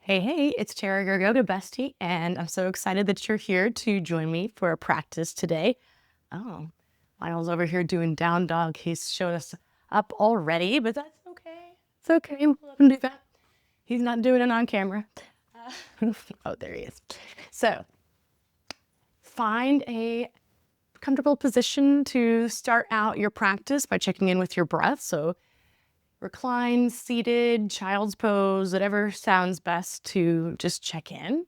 Hey, it's Tara, your yoga bestie, and I'm so excited that you're here to join me for a practice today. Oh, Lionel's over here doing down dog. He's showed us up already, but that's okay. It's okay. We'll let him do that. He's not doing it on camera. Oh, there he is. So, find a comfortable position to start out your practice by checking in with your breath. So, recline, seated, child's pose, whatever sounds best to just check in.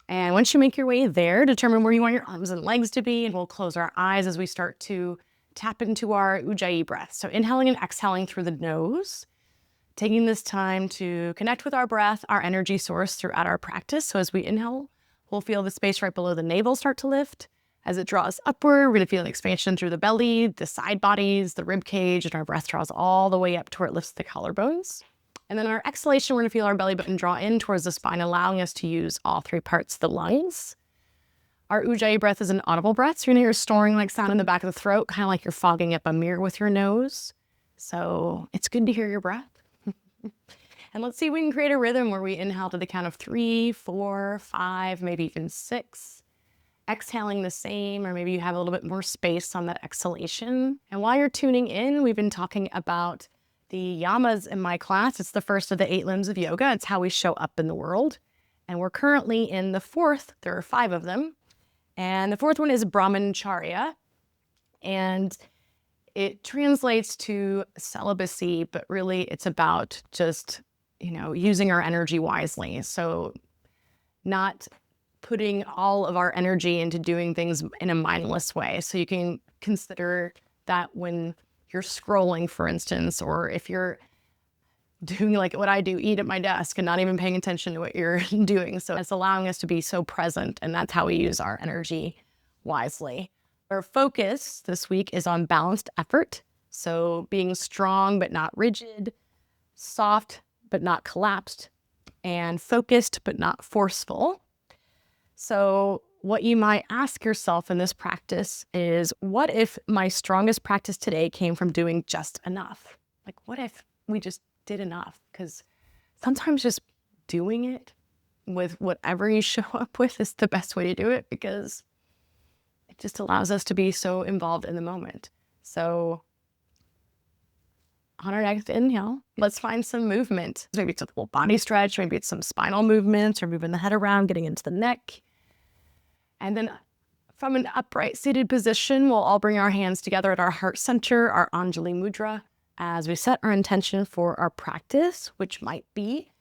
And once you make your way there, determine where you want your arms and legs to be, and we'll close our eyes as we start to tap into our ujjayi breath. So inhaling and exhaling through the nose, taking this time to connect with our breath, our energy source throughout our practice. So as we inhale, we'll feel the space right below the navel start to lift. As it draws upward, we're going to feel an expansion through the belly, the side bodies, the rib cage, and our breath draws all the way up to where it lifts the collarbones. And then our exhalation, we're going to feel our belly button draw in towards the spine, allowing us to use all three parts of the lungs. Our ujjayi breath is an audible breath, so you're going to hear a snoring like sound in the back of the throat, kind of like you're fogging up a mirror with your nose. So it's good to hear your breath. And let's see if we can create a rhythm where we inhale to the count of 3, 4, 5, maybe even 6. Exhaling the same, or maybe you have a little bit more space on that exhalation. And while you're tuning in, we've been talking about the yamas in my class. It's the first of the 8 limbs of yoga. It's how we show up in the world. And we're currently in the 4th. There are 5 of them. And the 4th one is Brahmacharya. And it translates to celibacy, but really it's about just, using our energy wisely. So not putting all of our energy into doing things in a mindless way. So you can consider that when you're scrolling, for instance, or if you're doing like what I do, eat at my desk and not even paying attention to what you're doing. So it's allowing us to be so present, and that's how we use our energy wisely. Our focus this week is on balanced effort. So being strong but not rigid, soft but not collapsed, and focused but not forceful. So what you might ask yourself in this practice is, what if my strongest practice today came from doing just enough? Like, what if we just did enough? Because sometimes just doing it with whatever you show up with is the best way to do it, because it just allows us to be so involved in the moment. So on our next inhale, let's find some movement. Maybe it's a little body stretch, maybe it's some spinal movements, or moving the head around, getting into the neck. And then from an upright seated position, we'll all bring our hands together at our heart center, our Anjali Mudra, as we set our intention for our practice, which might be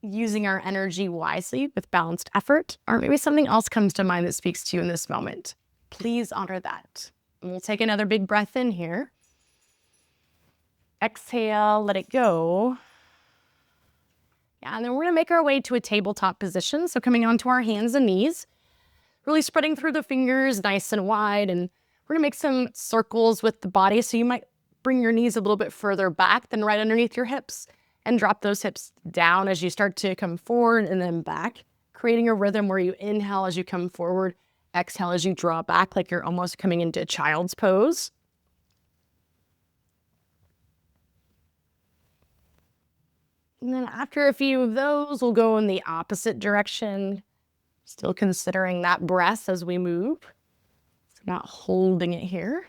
using our energy wisely with balanced effort, or maybe something else comes to mind that speaks to you in this moment. Please honor that. And we'll take another big breath in here. Exhale, let it go. Yeah, and then we're going to make our way to a tabletop position. So coming onto our hands and knees, really spreading through the fingers nice and wide. And we're going to make some circles with the body. So you might bring your knees a little bit further back than right underneath your hips, and drop those hips down as you start to come forward and then back, creating a rhythm where you inhale as you come forward, exhale as you draw back, like you're almost coming into child's pose. And then after a few of those, we'll go in the opposite direction, still considering that breath as we move. So not holding it here.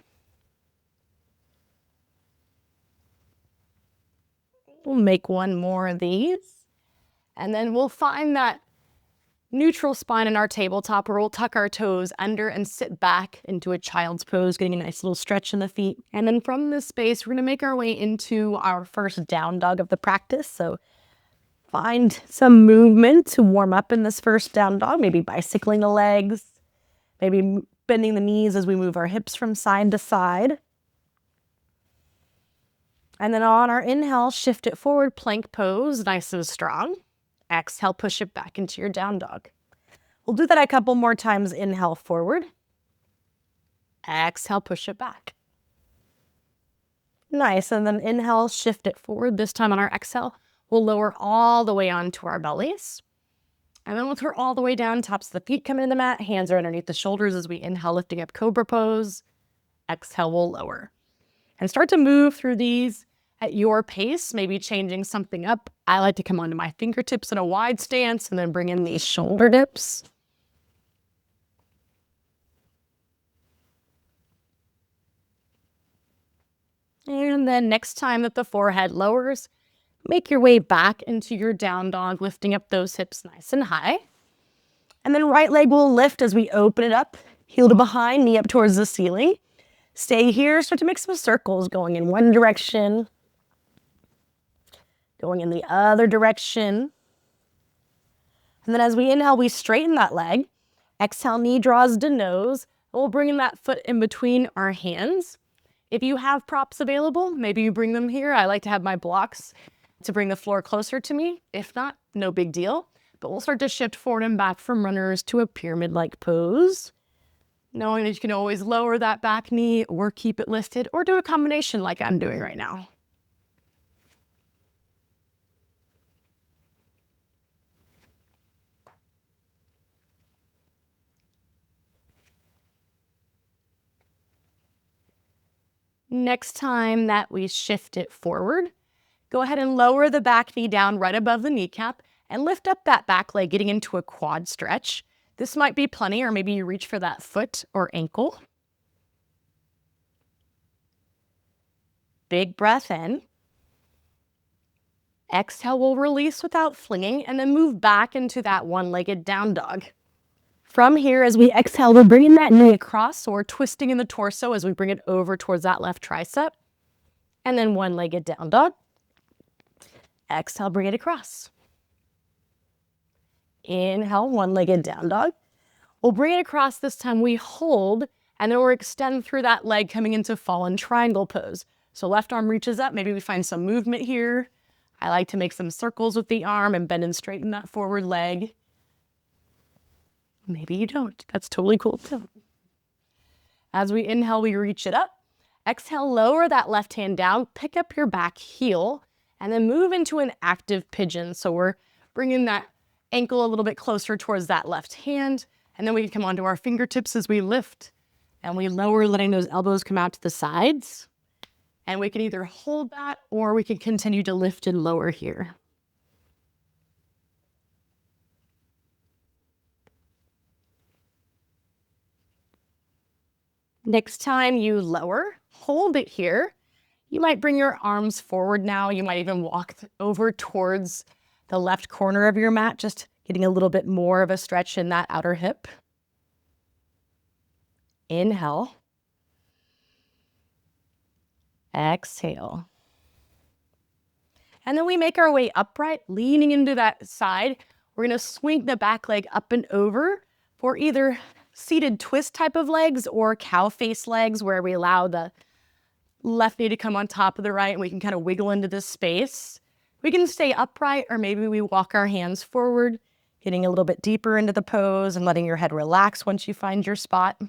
We'll make one more of these. And then we'll find that neutral spine in our tabletop, where we'll tuck our toes under and sit back into a child's pose, getting a nice little stretch in the feet. And then from this space, we're going to make our way into our first down dog of the practice. So find some movement to warm up in this first down dog, maybe bicycling the legs, maybe bending the knees as we move our hips from side to side. And then on our inhale, shift it forward, plank pose, nice and strong. Exhale, push it back into your down dog. We'll do that a couple more times. Inhale forward. Exhale, push it back. Nice, and then inhale, shift it forward. This time on our exhale, we'll lower all the way onto our bellies. And then we'll throw all the way down, tops of the feet come into the mat, hands are underneath the shoulders as we inhale, lifting up cobra pose. Exhale, we'll lower. And start to move through these at your pace, maybe changing something up. I like to come onto my fingertips in a wide stance and then bring in these shoulder dips. And then next time that the forehead lowers, make your way back into your down dog, lifting up those hips nice and high. And then right leg will lift as we open it up, heel to behind, knee up towards the ceiling. Stay here, start to make some circles going in one direction, going in the other direction. And then as we inhale, we straighten that leg. Exhale, knee draws to nose. We'll bring in that foot in between our hands. If you have props available, maybe you bring them here. I like to have my blocks to bring the floor closer to me. If not, no big deal. But we'll start to shift forward and back from runners to a pyramid-like pose. Knowing that you can always lower that back knee or keep it lifted or do a combination like I'm doing right now. Next time that we shift it forward, go ahead and lower the back knee down right above the kneecap and lift up that back leg, getting into a quad stretch. This might be plenty, or maybe you reach for that foot or ankle. Big breath in. Exhale, we'll release without flinging and then move back into that one-legged down dog. From here, as we exhale, we're bringing that knee across, so we're twisting in the torso as we bring it over towards that left tricep. And then one-legged down dog. Exhale, bring it across. Inhale, one-legged down dog. We'll bring it across this time. We hold, and then we'll extend through that leg coming into fallen triangle pose. So left arm reaches up. Maybe we find some movement here. I like to make some circles with the arm and bend and straighten that forward leg. Maybe you don't. That's totally cool too. As we inhale, we reach it up. Exhale, lower that left hand down, pick up your back heel, and then move into an active pigeon. So we're bringing that ankle a little bit closer towards that left hand, and then we can come onto our fingertips as we lift, and we lower, letting those elbows come out to the sides. And we can either hold that or we can continue to lift and lower here. Next time you lower, hold it here. You might bring your arms forward now. You might even walk over towards the left corner of your mat, just getting a little bit more of a stretch in that outer hip. Inhale. Exhale. And then we make our way upright, leaning into that side. We're going to swing the back leg up and over for either seated twist type of legs or cow face legs, where we allow the left knee to come on top of the right and we can kind of wiggle into this space. We can stay upright, or maybe we walk our hands forward, getting a little bit deeper into the pose and letting your head relax once you find your spot.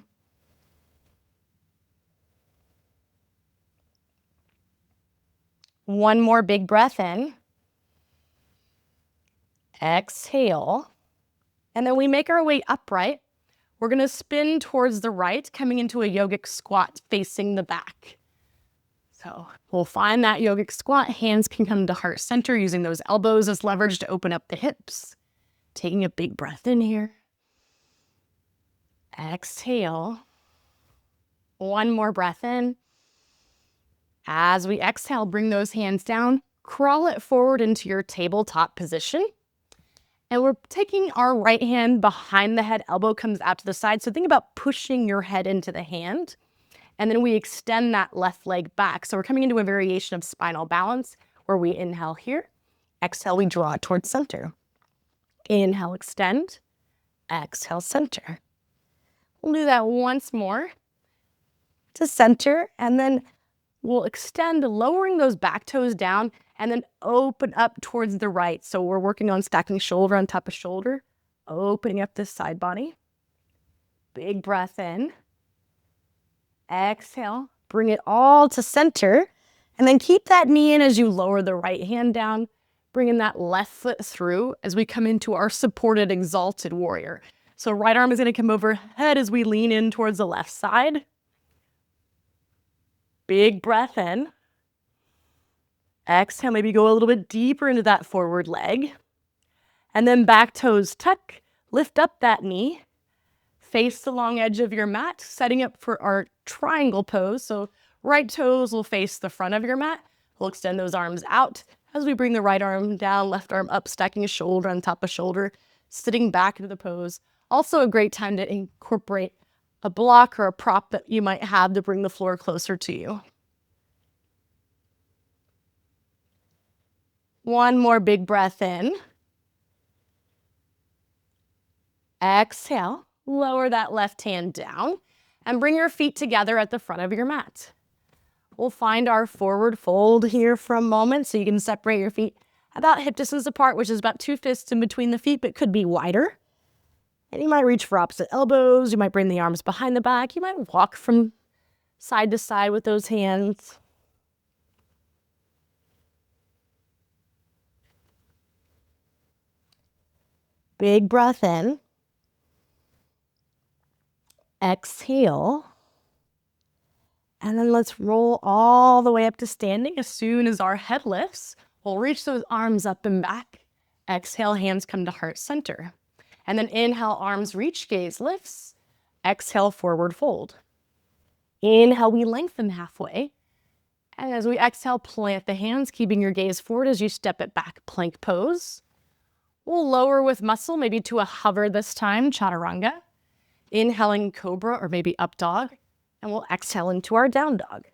One more big breath in. Exhale. And then we make our way upright. We're going to spin towards the right, coming into a yogic squat facing the back. So we'll find that yogic squat. Hands can come to heart center, using those elbows as leverage to open up the hips. Taking a big breath in here. Exhale. One more breath in. As we exhale, bring those hands down, crawl it forward into your tabletop position. And we're taking our right hand behind the head, elbow comes out to the side. So think about pushing your head into the hand. And then we extend that left leg back. So we're coming into a variation of spinal balance, where we inhale here. Exhale, we draw it towards center. Inhale, extend. Exhale, center. We'll do that once more to center, and then we'll extend, lowering those back toes down, and then open up towards the right. So we're working on stacking shoulder on top of shoulder, opening up this side body. Big breath in. Exhale, bring it all to center, and then keep that knee in as you lower the right hand down, bringing that left foot through as we come into our supported exalted warrior. So right arm is going to come overhead as we lean in towards the left side. Big breath in. Exhale, maybe go a little bit deeper into that forward leg. And then back toes tuck, lift up that knee, face the long edge of your mat, setting up for our triangle pose. So right toes will face the front of your mat. We'll extend those arms out as we bring the right arm down, left arm up, stacking a shoulder on top of shoulder, sitting back into the pose. Also a great time to incorporate a block or a prop that you might have to bring the floor closer to you. One more big breath in. Exhale, lower that left hand down and bring your feet together at the front of your mat. We'll find our forward fold here for a moment so you can separate your feet about hip distance apart, which is about 2 fists in between the feet, but could be wider. And you might reach for opposite elbows. You might bring the arms behind the back. You might walk from side to side with those hands. Big breath in. Exhale. And then let's roll all the way up to standing. As soon as our head lifts, we'll reach those arms up and back. Exhale, hands come to heart center. And then inhale, arms reach, gaze lifts. Exhale, forward fold. Inhale, we lengthen halfway. And as we exhale, plant the hands, keeping your gaze forward as you step it back, plank pose. We'll lower with muscle, maybe to a hover this time, chaturanga. Inhaling cobra or maybe up dog. And we'll exhale into our down dog.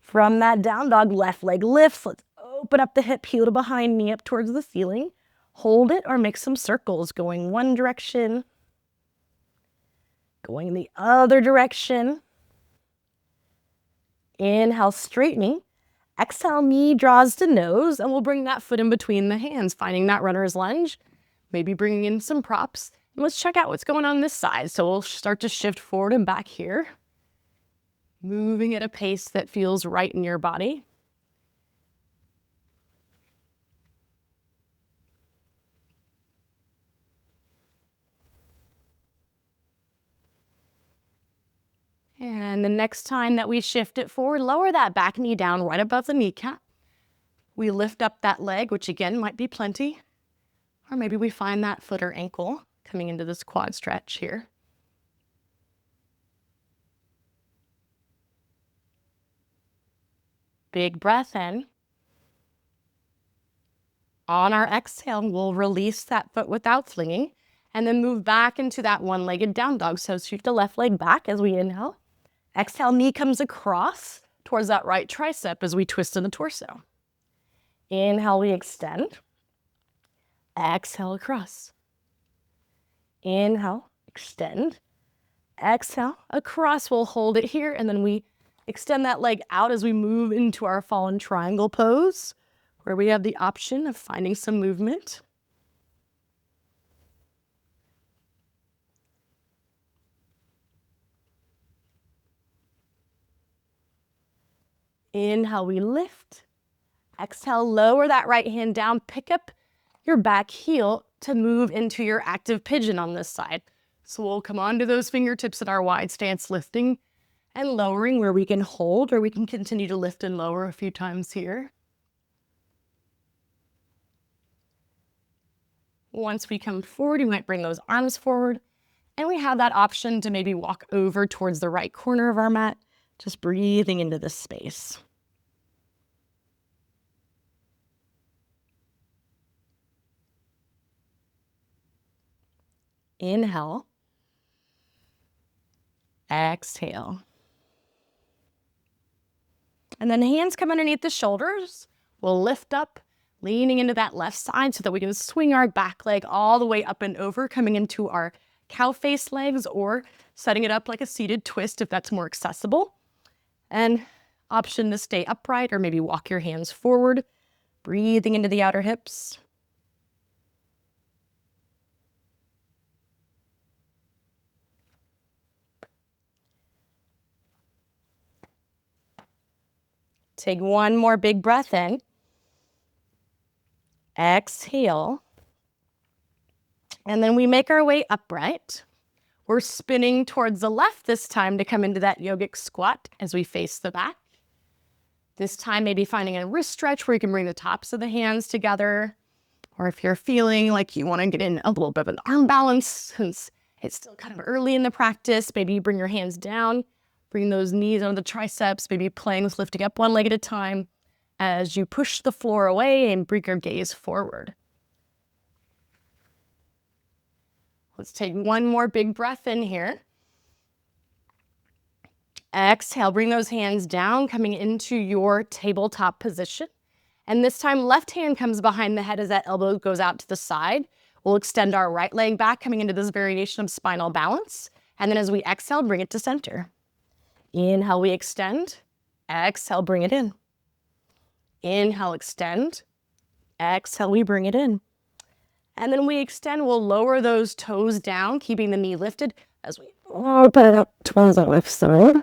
From that down dog, left leg lifts. Let's open up the hip, heel to behind, knee up towards the ceiling. Hold it or make some circles, going one direction, going the other direction. Inhale, straightening. Exhale, knee draws to nose, and we'll bring that foot in between the hands, finding that runner's lunge, maybe bringing in some props. And let's check out what's going on this side. So we'll start to shift forward and back here, moving at a pace that feels right in your body. And the next time that we shift it forward, lower that back knee down right above the kneecap. We lift up that leg, which again might be plenty. Or maybe we find that foot or ankle coming into this quad stretch here. Big breath in. On our exhale, we'll release that foot without flinging and then move back into that one-legged down dog. So sweep the left leg back as we inhale. Exhale, knee comes across towards that right tricep as we twist in the torso. Inhale, we extend. Exhale, across. Inhale, extend. Exhale, across. We'll hold it here, and then we extend that leg out as we move into our fallen triangle pose, where we have the option of finding some movement. Inhale, we lift. Exhale, lower that right hand down. Pick up your back heel to move into your active pigeon on this side. So we'll come onto those fingertips in our wide stance, lifting and lowering where we can hold, or we can continue to lift and lower a few times here. Once we come forward, you might bring those arms forward, and we have that option to maybe walk over towards the right corner of our mat, just breathing into this space. Inhale. Exhale. And then hands come underneath the shoulders. We'll lift up, leaning into that left side so that we can swing our back leg all the way up and over, coming into our cow face legs, or setting it up like a seated twist if that's more accessible. And option to stay upright or maybe walk your hands forward, breathing into the outer hips. Take one more big breath in. Exhale. And then we make our way upright. We're spinning towards the left this time to come into that yogic squat as we face the back. This time, maybe finding a wrist stretch where you can bring the tops of the hands together. Or if you're feeling like you want to get in a little bit of an arm balance, since it's still kind of early in the practice, maybe you bring your hands down, bring those knees under the triceps, maybe playing with lifting up one leg at a time as you push the floor away and bring your gaze forward. Let's take one more big breath in here. Exhale, bring those hands down, coming into your tabletop position. And this time, left hand comes behind the head as that elbow goes out to the side. We'll extend our right leg back, coming into this variation of spinal balance. And then as we exhale, bring it to center. Inhale, we extend. Exhale, bring it in. Inhale, extend. Exhale, we bring it in. And then we extend, we'll lower those toes down, keeping the knee lifted as we open it up towards the left side.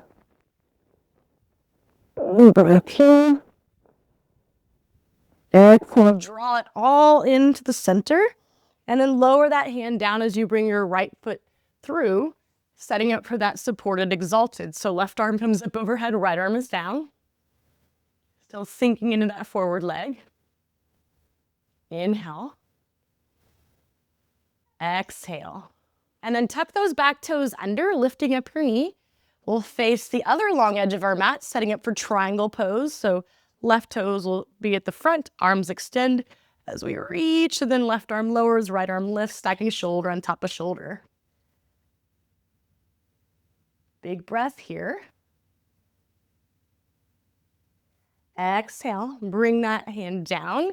Breath here. Exhale, draw it all into the center. And then lower that hand down as you bring your right foot through, setting up for that supported exalted. So left arm comes up overhead, right arm is down. Still sinking into that forward leg. Inhale. Exhale. And then tuck those back toes under, lifting up your knee. We'll face the other long edge of our mat, setting up for triangle pose. So left toes will be at the front, arms extend as we reach, and then left arm lowers, right arm lifts, stacking shoulder on top of shoulder. Big breath here. Exhale, bring that hand down,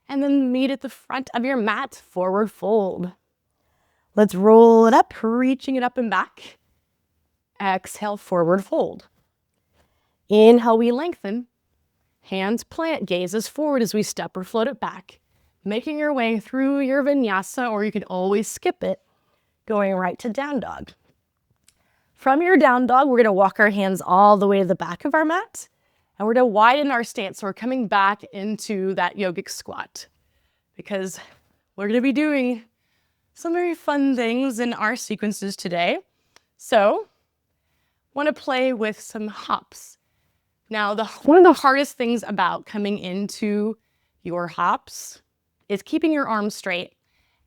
and then meet at the front of your mat, forward fold. Let's roll it up, reaching it up and back. Exhale, forward fold. Inhale, we lengthen. Hands plant, gazes forward as we step or float it back. Making your way through your vinyasa, or you can always skip it, going right to down dog. From your down dog, we're going to walk our hands all the way to the back of our mat, and we're going to widen our stance. So we're coming back into that yogic squat, because we're going to be doing some very fun things in our sequences today. So, want to play with some hops. Now, one of the hardest things about coming into your hops is keeping your arms straight.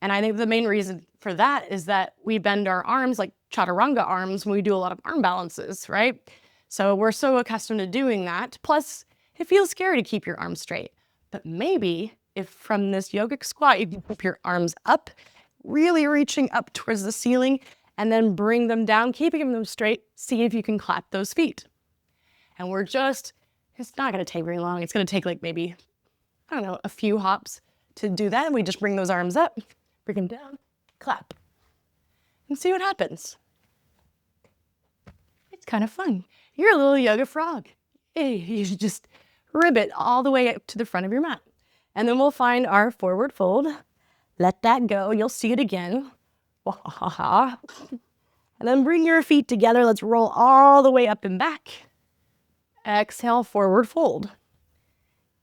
And I think the main reason for that is that we bend our arms like chaturanga arms when we do a lot of arm balances, right? So we're so accustomed to doing that. Plus, it feels scary to keep your arms straight. But maybe if from this yogic squat, you can keep your arms up, really reaching up towards the ceiling, and then bring them down, keeping them straight. See if you can clap those feet. And it's not going to take very long. It's going to take like maybe, I don't know, a few hops to do that. And we just bring those arms up, bring them down, clap, and see what happens. It's kind of fun. You're a little yoga frog. Hey, you should just ribbit all the way up to the front of your mat. And then we'll find our forward fold. Let that go. You'll see it again. And then bring your feet together. Let's roll all the way up and back. Exhale, forward fold.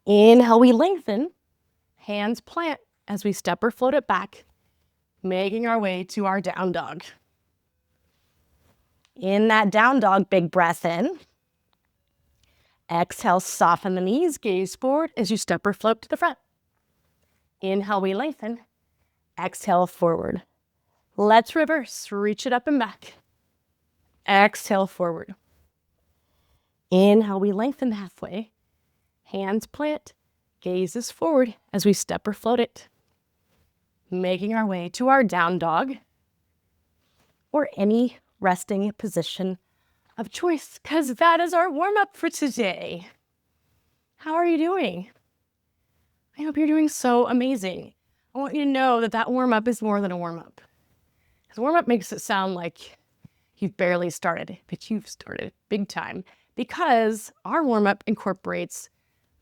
Inhale, we lengthen. Hands plant as we step or float it back, making our way to our down dog. In that down dog, big breath in. Exhale, soften the knees, gaze forward as you step or float to the front. Inhale, we lengthen. Exhale, forward. Let's reverse, reach it up and back. Exhale, forward. Inhale, we lengthen halfway. Hands plant, gazes forward as we step or float it. Making our way to our down dog or any resting position of choice, because that is our warm-up for today. How are you doing? I hope you're doing so amazing. I want you to know that that warm-up is more than a warm-up. Because warm-up makes it sound like you've barely started, but you've started big time, because our warm-up incorporates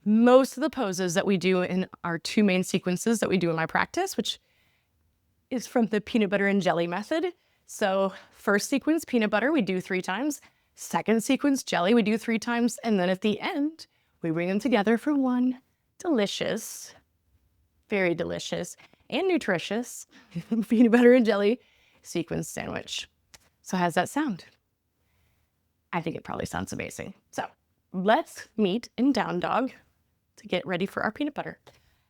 most of the poses that we do in our two main sequences that we do in my practice, which is from the peanut butter and jelly method. So first sequence, peanut butter, we do 3 times. Second sequence, jelly, we do 3 times. And then at the end, we bring them together for one delicious, very delicious and nutritious peanut butter and jelly sequence sandwich. So how's that sound? I think it probably sounds amazing. So let's meet in down dog to get ready for our peanut butter.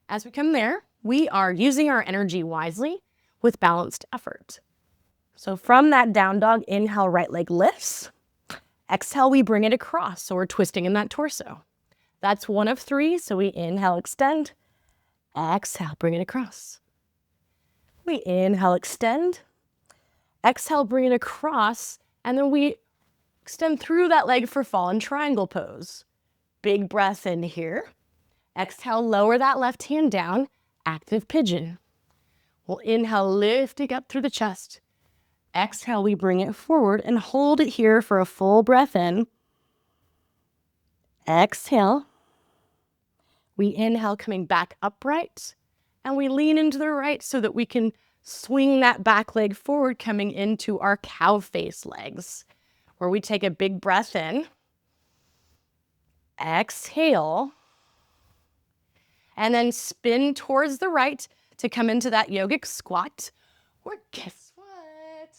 As we come there, we are using our energy wisely with balanced effort. So from that down dog, inhale, right leg lifts. Exhale, we bring it across. So we're twisting in that torso. That's one of three. So we inhale, extend. Exhale, bring it across. We inhale, extend. Exhale, bring it across. And then we extend through that leg for fallen triangle pose. Big breath in here. Exhale, lower that left hand down. Active pigeon. We'll inhale, lifting up through the chest. Exhale, we bring it forward and hold it here for a full breath in. Exhale. We inhale, coming back upright, and we lean into the right so that we can swing that back leg forward, coming into our cow face legs, where we take a big breath in. Exhale. And then spin towards the right to come into that yogic squat. Or guess what?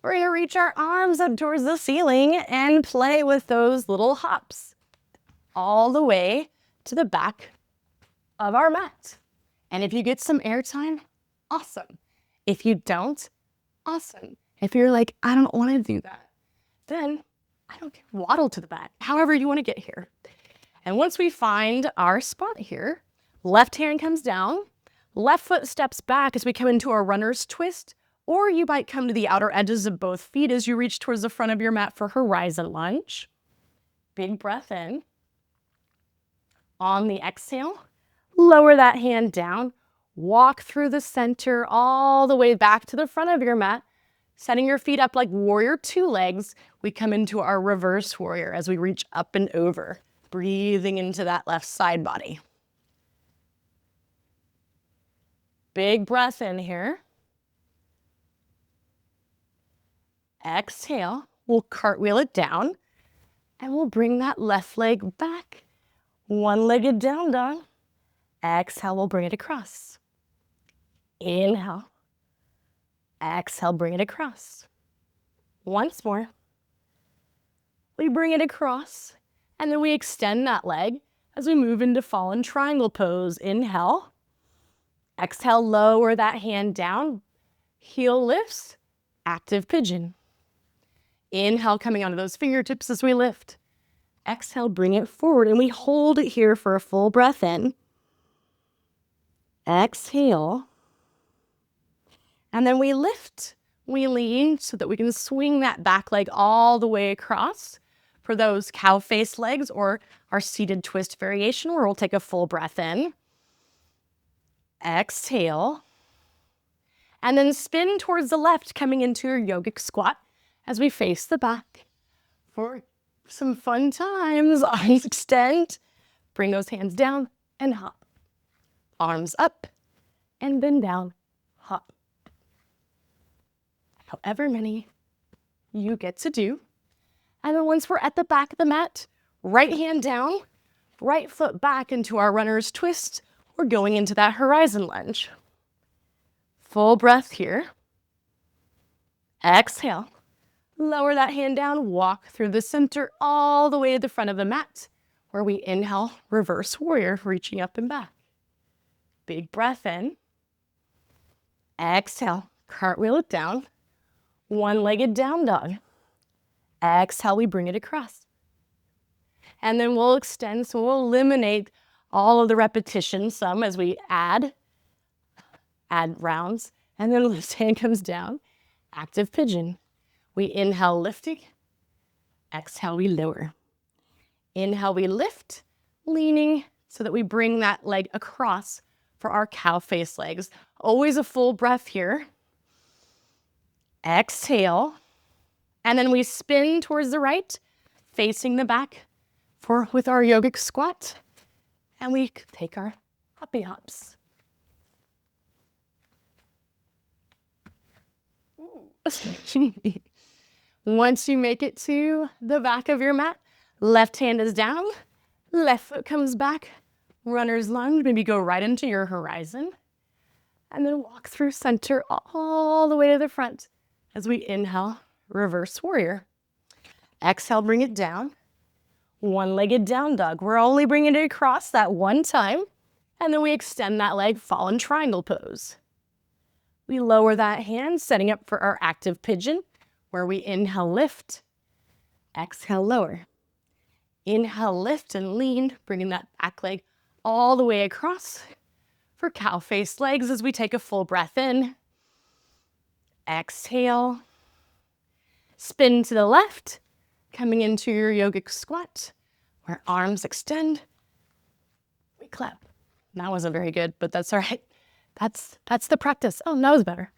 We're going to reach our arms up towards the ceiling and play with those little hops all the way to the back of our mat. And if you get some airtime, awesome. If you don't, awesome. If you're like, I don't want to do that, then I don't care, waddle to the mat, however you want to get here. And once we find our spot here, left hand comes down, left foot steps back as we come into our runner's twist, or you might come to the outer edges of both feet as you reach towards the front of your mat for horizon lunge. Big breath in. On the exhale, lower that hand down, walk through the center all the way back to the front of your mat, setting your feet up like warrior two legs. We come into our reverse warrior as we reach up and over, breathing into that left side body. Big breath in here. Exhale, we'll cartwheel it down, and we'll bring that left leg back. One-legged down dog. Exhale, we'll bring it across. Inhale. Exhale, bring it across. Once more. We bring it across, and then we extend that leg as we move into fallen triangle pose. Inhale. Exhale, lower that hand down. Heel lifts. Active pigeon. Inhale, coming onto those fingertips as we lift. Exhale, bring it forward, and we hold it here for a full breath in. Exhale. And then we lift. We lean so that we can swing that back leg all the way across for those cow face legs or our seated twist variation, where we'll take a full breath in. Exhale. And then spin towards the left, coming into your yogic squat as we face the back for some fun times. Arms extend, bring those hands down and hop. Arms up and bend down, hop. However many you get to do. And then once we're at the back of the mat, right hand down, right foot back into our runner's twist. We're going into that horizon lunge. Full breath here. Exhale. Lower that hand down, walk through the center all the way to the front of the mat, where we inhale, reverse warrior, reaching up and back. Big breath in. Exhale, cartwheel it down. One-legged down dog. Exhale, we bring it across. And then we'll extend, so we'll eliminate all of the repetitions, some as we add rounds. And then left hand comes down, active pigeon. We inhale, lifting. Exhale, we lower. Inhale, we lift, leaning so that we bring that leg across for our cow face legs. Always a full breath here. Exhale. And then we spin towards the right, facing the back with our yogic squat. And we take our hoppy hops. Once you make it to the back of your mat, left hand is down, left foot comes back, runner's lunge, maybe go right into your horizon, and then walk through center all the way to the front as we inhale, reverse warrior. Exhale, bring it down. One-legged down dog. We're only bringing it across that one time, and then we extend that leg, fallen triangle pose. We lower that hand, setting up for our active pigeon, where we inhale, lift, exhale, lower. Inhale, lift and lean, bringing that back leg all the way across for cow-faced legs as we take a full breath in. Exhale. Spin to the left, coming into your yogic squat, where arms extend. We clap. That wasn't very good, but that's all right. That's the practice. Oh, that was better.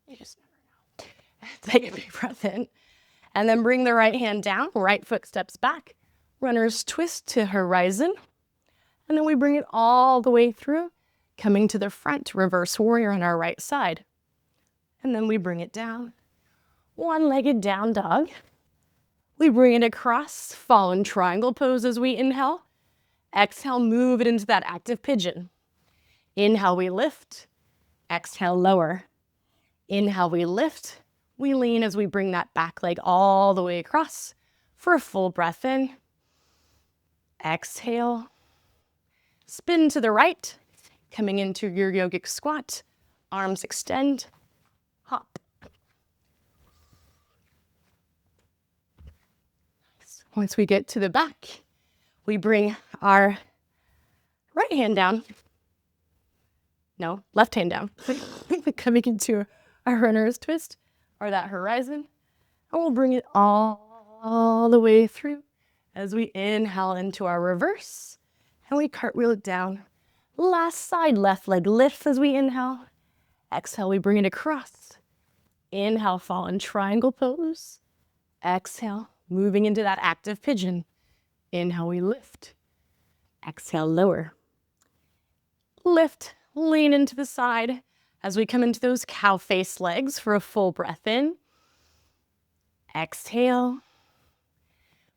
You just never know. Take a big breath in. And then bring the right hand down, right foot steps back. Runner's twist to horizon. And then we bring it all the way through, coming to the front, reverse warrior on our right side. And then we bring it down. One-legged down dog. We bring it across, fallen triangle pose as we inhale. Exhale, move it into that active pigeon. Inhale, we lift. Exhale, lower. Inhale, we lift. We lean as we bring that back leg all the way across for a full breath in. Exhale. Spin to the right, coming into your yogic squat. Arms extend. Hop. Once we get to the back, we bring our right hand down. No, left hand down. Coming into our runner's twist, or that horizon. And we'll bring it all the way through as we inhale into our reverse. And we cartwheel it down. Last side, left leg lifts as we inhale. Exhale, we bring it across. Inhale, fallen triangle pose. Exhale, moving into that active pigeon. Inhale, we lift. Exhale, lower. Lift, lean into the side as we come into those cow face legs for a full breath in. Exhale.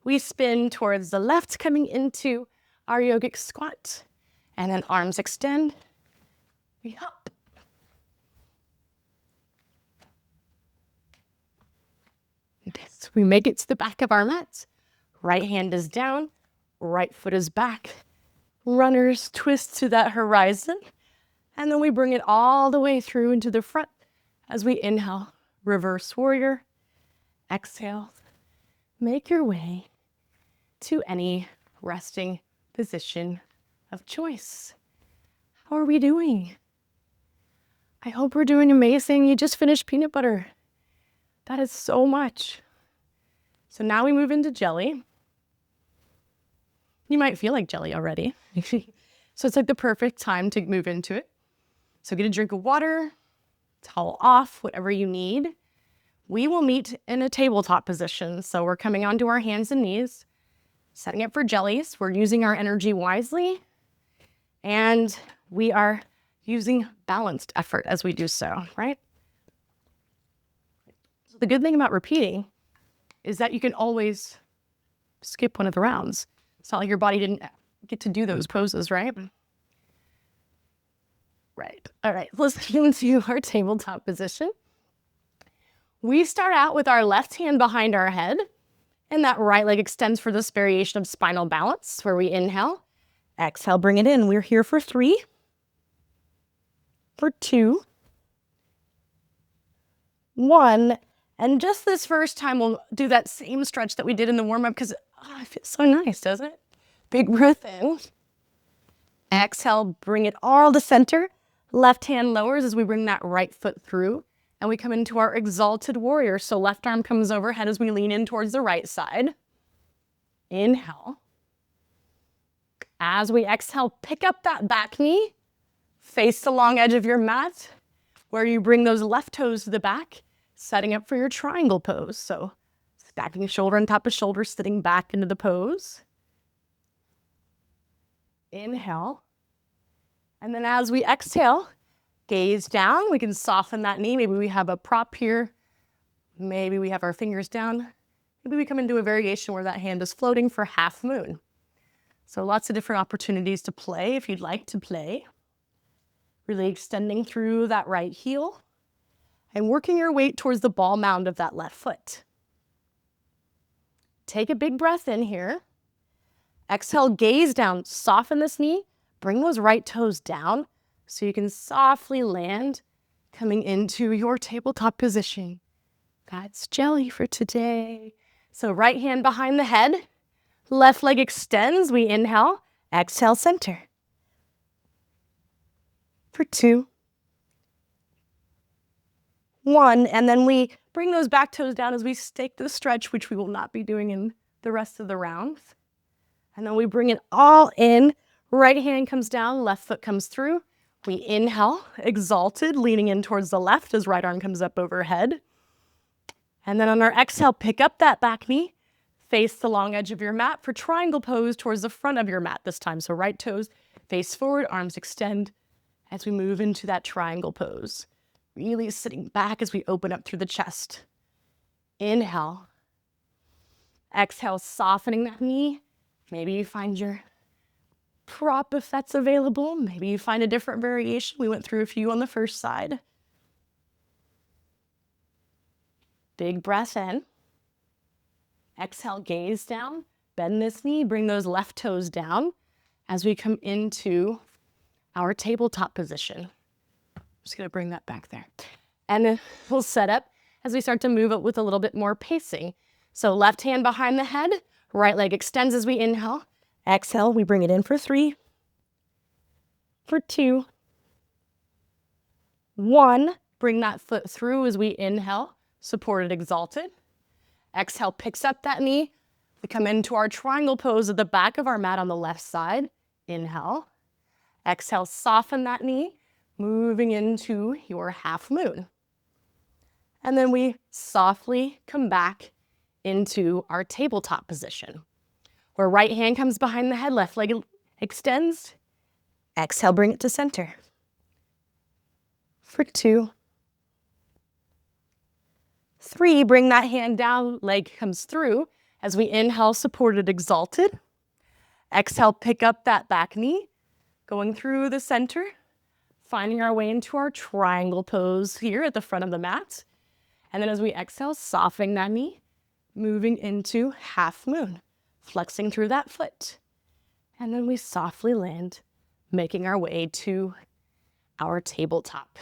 We spin towards the left, coming into our yogic squat. And then arms extend. We hop. We make it to the back of our mat. Right hand is down, right foot is back. Runners twist to that horizon. And then we bring it all the way through into the front as we inhale, reverse warrior. Exhale, make your way to any resting position of choice. How are we doing? I hope we're doing amazing. You just finished peanut butter. That is so much. So now we move into jelly. You might feel like jelly already. So it's like the perfect time to move into it. So get a drink of water, towel off, whatever you need. We will meet in a tabletop position. So we're coming onto our hands and knees, setting up for jellies. We're using our energy wisely, and we are using balanced effort as we do so, right? The good thing about repeating is that you can always skip one of the rounds. It's not like your body didn't get to do those poses, right? Right. All right, let's get into our tabletop position. We start out with our left hand behind our head, and that right leg extends for this variation of spinal balance, where we inhale, exhale, bring it in. We're here for 3, for 2, 1, and just this first time, we'll do that same stretch that we did in the warm-up because it feels so nice, doesn't it? Big breath in. Exhale, bring it all to center. Left hand lowers as we bring that right foot through, and we come into our exalted warrior. So left arm comes overhead as we lean in towards the right side. Inhale. As we exhale, pick up that back knee, face the long edge of your mat, where you bring those left toes to the back, setting up for your triangle pose. So stacking shoulder on top of shoulder, sitting back into the pose. Inhale. And then as we exhale, gaze down. We can soften that knee. Maybe we have a prop here. Maybe we have our fingers down. Maybe we come into a variation where that hand is floating for half moon. So lots of different opportunities to play if you'd like to play. Really extending through that right heel and working your weight towards the ball mound of that left foot. Take a big breath in here. Exhale, gaze down, soften this knee, bring those right toes down so you can softly land coming into your tabletop position. That's jelly for today. So right hand behind the head, left leg extends, we inhale, exhale, center. For 2, 1, and then we bring those back toes down as we take the stretch, which we will not be doing in the rest of the rounds. And then we bring it all in. Right hand comes down, left foot comes through. We inhale, exalted, leaning in towards the left as right arm comes up overhead. And then on our exhale, pick up that back knee, face the long edge of your mat for triangle pose towards the front of your mat this time. So right toes face forward, arms extend as we move into that triangle pose. Really sitting back as we open up through the chest. Inhale. Exhale, softening that knee. Maybe you find your prop if that's available. Maybe you find a different variation. We went through a few on the first side. Big breath in. Exhale, gaze down. Bend this knee, bring those left toes down as we come into our tabletop position. Just gonna bring that back there. And then we'll set up as we start to move it with a little bit more pacing. So left hand behind the head, right leg extends as we inhale. Exhale, we bring it in for 3, for 2, 1. Bring that foot through as we inhale, supported, exalted. Exhale, picks up that knee. We come into our triangle pose at the back of our mat on the left side. Inhale. Exhale, soften that knee, moving into your half moon. And then we softly come back into our tabletop position, where right hand comes behind the head, left leg extends. Exhale, bring it to center. For 2, 3, bring that hand down, leg comes through. As we inhale, supported, exalted. Exhale, pick up that back knee, going through the center, finding our way into our triangle pose here at the front of the mat. And then as we exhale, softening that knee, moving into half moon, flexing through that foot. And then we softly land, making our way to our tabletop.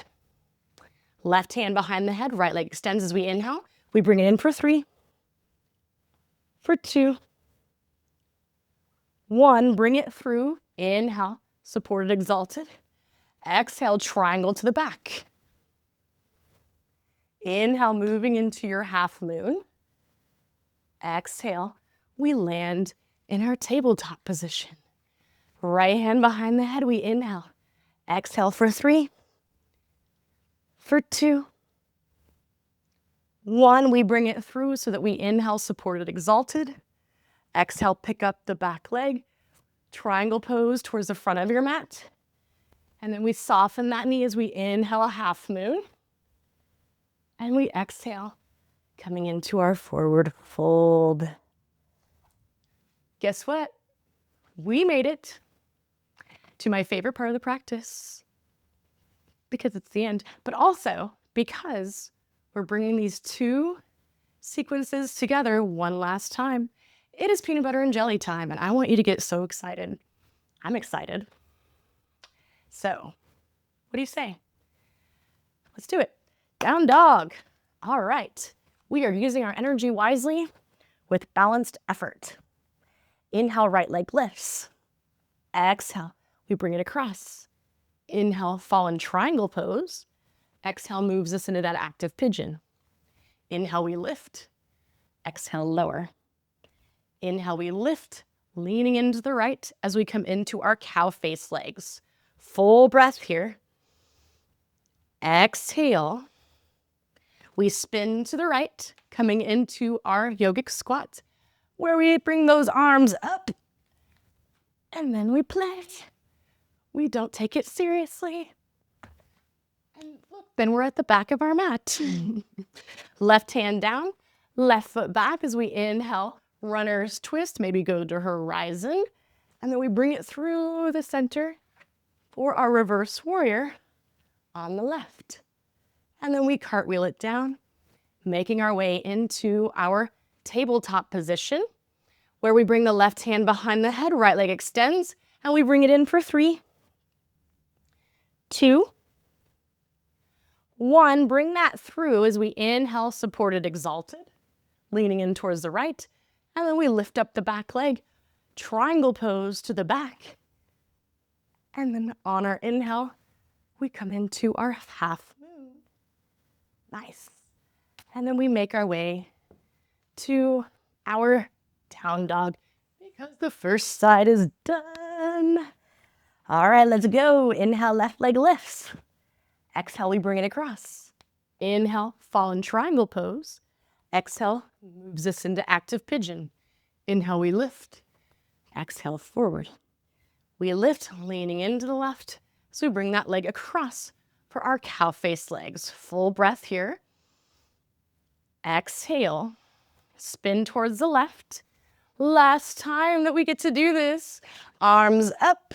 Left hand behind the head, right leg extends as we inhale. We bring it in for 3, for 2, 1. Bring it through. Inhale, supported, exalted. Exhale, triangle to the back. Inhale, moving into your half moon. Exhale, we land in our tabletop position. Right hand behind the head, we inhale. Exhale for 3, for 2, 1. We bring it through so that we inhale, supported, exalted. Exhale, pick up the back leg, triangle pose towards the front of your mat. And then we soften that knee as we inhale, a half moon. And we exhale, coming into our forward fold. Guess what? We made it to my favorite part of the practice, because it's the end, but also because we're bringing these 2 sequences together one last time. It is peanut butter and jelly time, and I want you to get so excited. I'm excited. So, what do you say? Let's do it. Down dog. All right. We are using our energy wisely with balanced effort. Inhale, right leg lifts. Exhale, we bring it across. Inhale, fallen triangle pose. Exhale moves us into that active pigeon. Inhale, we lift. Exhale, lower. Inhale, we lift, leaning into the right as we come into our cow face legs. Full breath here. Exhale. We spin to the right, coming into our yogic squat, where we bring those arms up, and then we play. We don't take it seriously. And look, then we're at the back of our mat. Left hand down, left foot back as we inhale, runner's twist, maybe go to horizon, and then we bring it through the center for our reverse warrior on the left. And then we cartwheel it down, making our way into our tabletop position. where we bring the left hand behind the head, right leg extends, and we bring it in for 3, 2, 1. Bring that through as we inhale, supported, exalted, leaning in towards the right, and then we lift up the back leg, triangle pose to the back, and then on our inhale, we come into our half moon. Nice. And then we make our way to our down dog because the first side is done. All right, let's go. Inhale, left leg lifts. Exhale, we bring it across. Inhale, fallen triangle pose. Exhale, moves us into active pigeon. Inhale, we lift. Exhale, forward. We lift, leaning into the left. So we bring that leg across for our cow face legs. Full breath here. Exhale, spin towards the left. Last time that we get to do this. Arms up,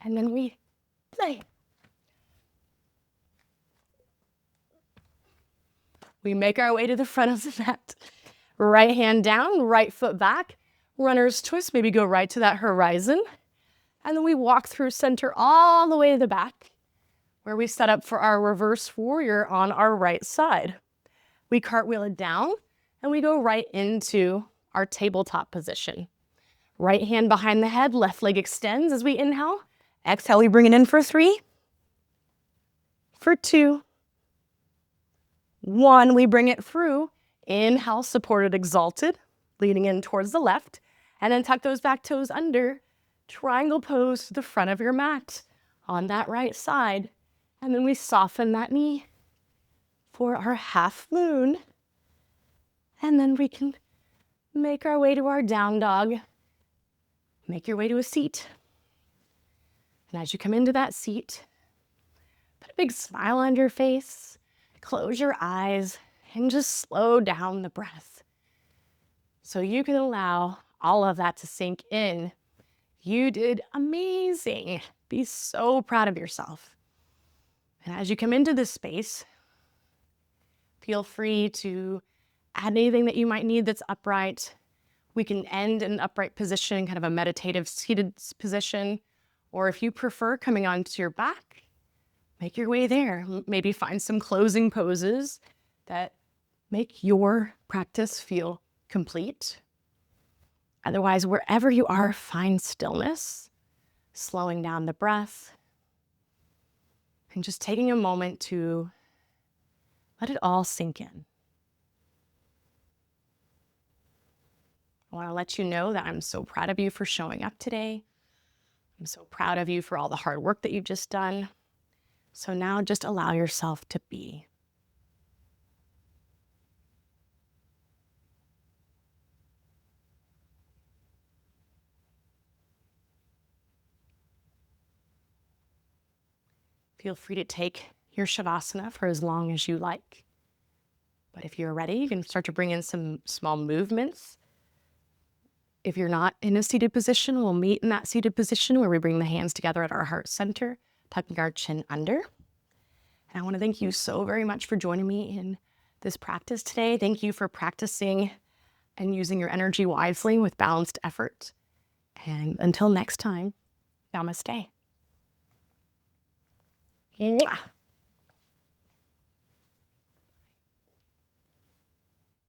and then we play. We make our way to the front of the mat. Right hand down, right foot back. Runner's twist, maybe go right to that horizon. And then we walk through center all the way to the back, where we set up for our reverse warrior on our right side. We cartwheel it down, and we go right into our tabletop position. Right hand behind the head, left leg extends as we inhale. Exhale, we bring it in for 3, for 2, 1. We bring it through. Inhale, supported, exalted, leaning in towards the left, and then tuck those back toes under. Triangle pose to the front of your mat on that right side. And then we soften that knee for our half moon. And then we can make our way to our down dog. Make your way to a seat. And as you come into that seat, put a big smile on your face, close your eyes, and just slow down the breath. So you can allow all of that to sink in. You did amazing. Be so proud of yourself. And as you come into this space, feel free to add anything that you might need that's upright. We can end in an upright position, kind of a meditative seated position. Or if you prefer coming onto your back, make your way there. Maybe find some closing poses that make your practice feel complete. Otherwise, wherever you are, find stillness, slowing down the breath, and just taking a moment to let it all sink in. I want to let you know that I'm so proud of you for showing up today. I'm so proud of you for all the hard work that you've just done. So now just allow yourself to be. Feel free to take your shavasana for as long as you like. But if you're ready, you can start to bring in some small movements. If you're not in a seated position, we'll meet in that seated position where we bring the hands together at our heart center, tucking our chin under. And I want to thank you so very much for joining me in this practice today. Thank you for practicing and using your energy wisely with balanced effort. And until next time, namaste. Mwah.